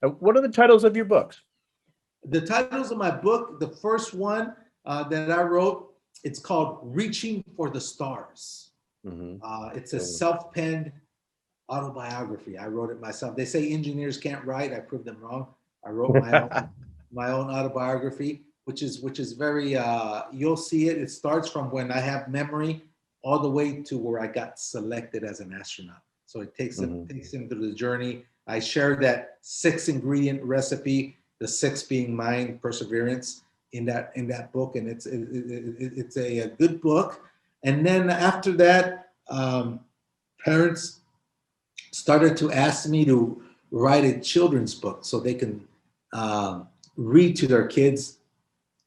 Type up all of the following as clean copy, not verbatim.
What are the titles of your books? The titles of my book, the first one that I wrote, it's called Reaching for the Stars. It's a self-penned autobiography. I wrote it myself. They say engineers can't write. I proved them wrong. I wrote my own autobiography, which is very. You'll see it. It starts from when I have memory all the way to where I got selected as an astronaut. So it takes him through the journey. I share that 6-ingredient recipe, the 6 being mind, perseverance, in that book, and it's a good book. And then after that, parents started to ask me to write a children's book so they can read to their kids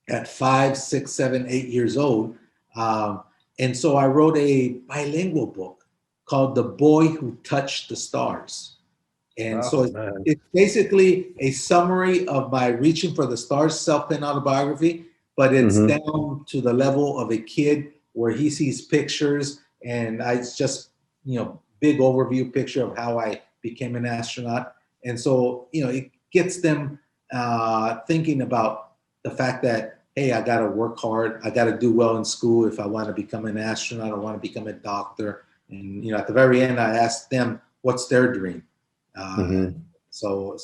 at 5, 6, 7, 8 years old. And so I wrote a bilingual book called The Boy Who Touched the Stars. And it's basically a summary of my Reaching for the Stars self-penned autobiography, but it's down to the level of a kid where he sees pictures, and it's just, big overview picture of how I became an astronaut. And so, it gets them thinking about the fact that, hey, I got to work hard. I got to do well in school if I want to become an astronaut. I want to become a doctor. And, at the very end, I asked them, what's their dream? So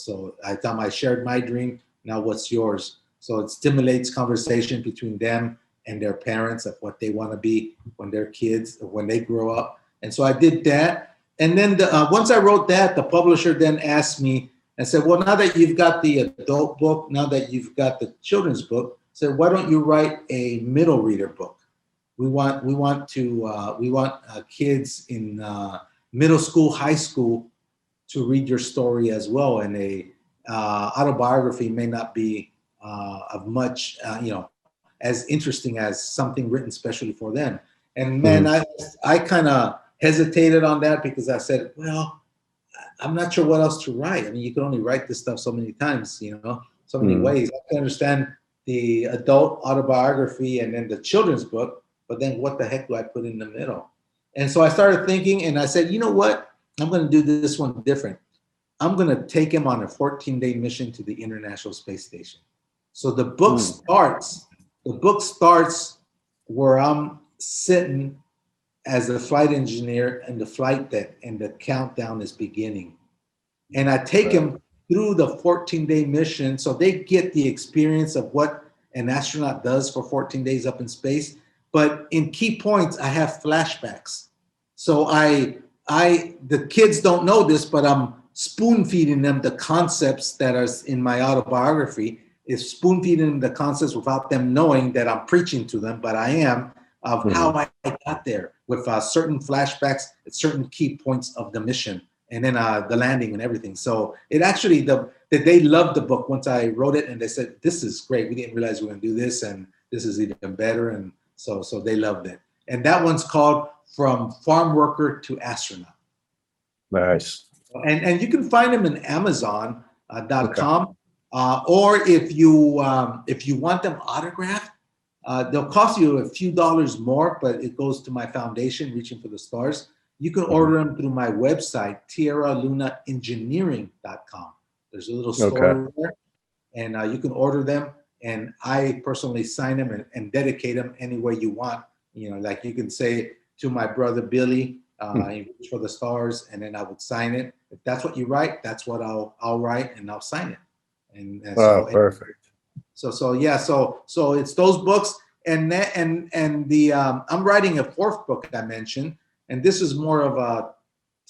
I thought I shared my dream. Now what's yours? So it stimulates conversation between them and their parents of what they want to be when they're kids, when they grow up. And so I did that. And then once I wrote that, the publisher then asked me and said, well, now that you've got the adult book, now that you've got the children's book, said, why don't you write a middle reader book? We want kids in middle school, high school to read your story as well. And a autobiography may not be of much, as interesting as something written specially for them. And man, I kind of hesitated on that because I said, well, I'm not sure what else to write. I mean, you can only write this stuff so many times, so many ways. I can understand the adult autobiography and then the children's book, but then what the heck do I put in the middle? And so I started thinking, and I said, you know what? I'm going to do this one different. I'm going to take him on a 14-day mission to the International Space Station. So the book starts where I'm sitting as a flight engineer in the flight deck, and the countdown is beginning. And I take him through the 14-day mission so they get the experience of what an astronaut does for 14 days up in space. But in key points, I have flashbacks. So the kids don't know this, but I'm spoon feeding them the concepts that are in my autobiography. Is spoon feeding them the concepts without them knowing that I'm preaching to them, but I am, of how I got there with certain flashbacks at certain key points of the mission, and then the landing and everything. So it actually, they loved the book once I wrote it, and they said, this is great. We didn't realize we were going to do this, and this is even better. And so they loved it. And that one's called From Farm Worker to Astronaut. Nice. And you can find them in Amazon.com. Or if you want them autographed, they'll cost you a few dollars more, but it goes to my foundation, Reaching for the Stars. You can order them through my website, tierralunaengineering.com. There's a little store there, and you can order them. And I personally sign them and dedicate them any way you want. Like you can say to my brother Billy, Reach for the Stars, and then I would sign it. If that's what you write, that's what I'll write, and I'll sign it. And so perfect. So it's those books, and I'm writing a 4th book I mentioned, and this is more of a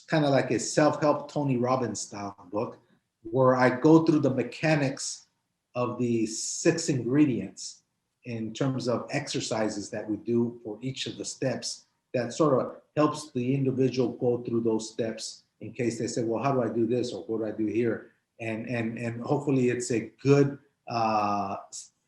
kind of like a self-help Tony Robbins style book, where I go through the mechanics of the 6 ingredients in terms of exercises that we do for each of the steps that sort of helps the individual go through those steps in case they say, well, how do I do this, or what do I do here? And hopefully it's a good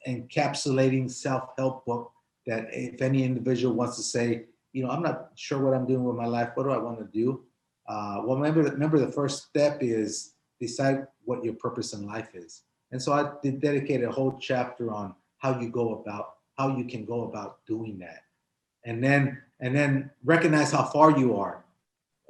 encapsulating self-help book that if any individual wants to say, I'm not sure what I'm doing with my life, what do I want to do? Well, remember the first step is decide what your purpose in life is. And so I dedicated a whole chapter on how you can go about doing that. And then recognize how far you are.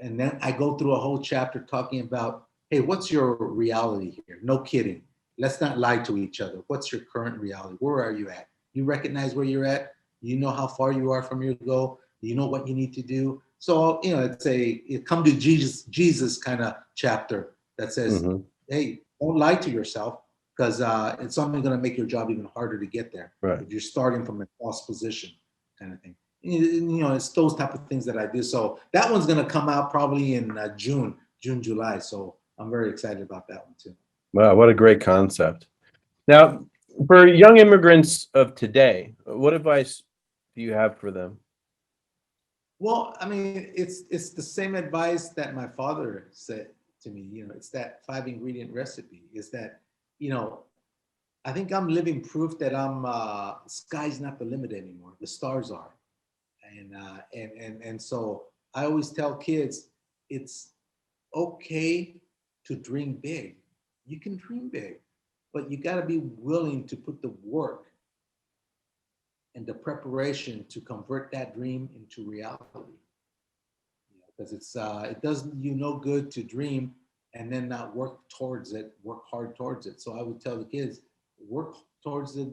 And then I go through a whole chapter talking about, hey, what's your reality here? No kidding. Let's not lie to each other. What's your current reality? Where are you at? You recognize where you're at? You know how far you are from your goal? You know what you need to do? So, it's it come to Jesus kind of chapter that says, Hmm. hey, don't lie to yourself because it's only going to make your job even harder to get there Right. if you're starting from a false position kind of thing. It's those type of things that I do. So that one's going to come out probably in June, July. So I'm very excited about that one too. Wow, what a great concept. Now, for young immigrants of today, what advice do you have for them? Well, I mean, it's the same advice that my father said to me. It's that 5 ingredient recipe. Is that I think I'm living proof that sky's not the limit anymore. The stars are, and so I always tell kids it's okay to dream big. You can dream big, but you got to be willing to put the work and the preparation to convert that dream into reality. Because it does you no good to dream and then not work towards it, work hard towards it. So I would tell the kids, work towards it,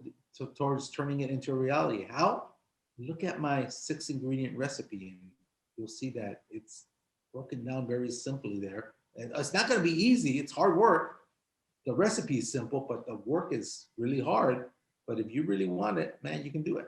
towards turning it into a reality. How? Look at my 6 ingredient recipe and you'll see that it's broken down very simply there. And it's not going to be easy. It's hard work. The recipe is simple, but the work is really hard. But if you really want it, man, you can do it.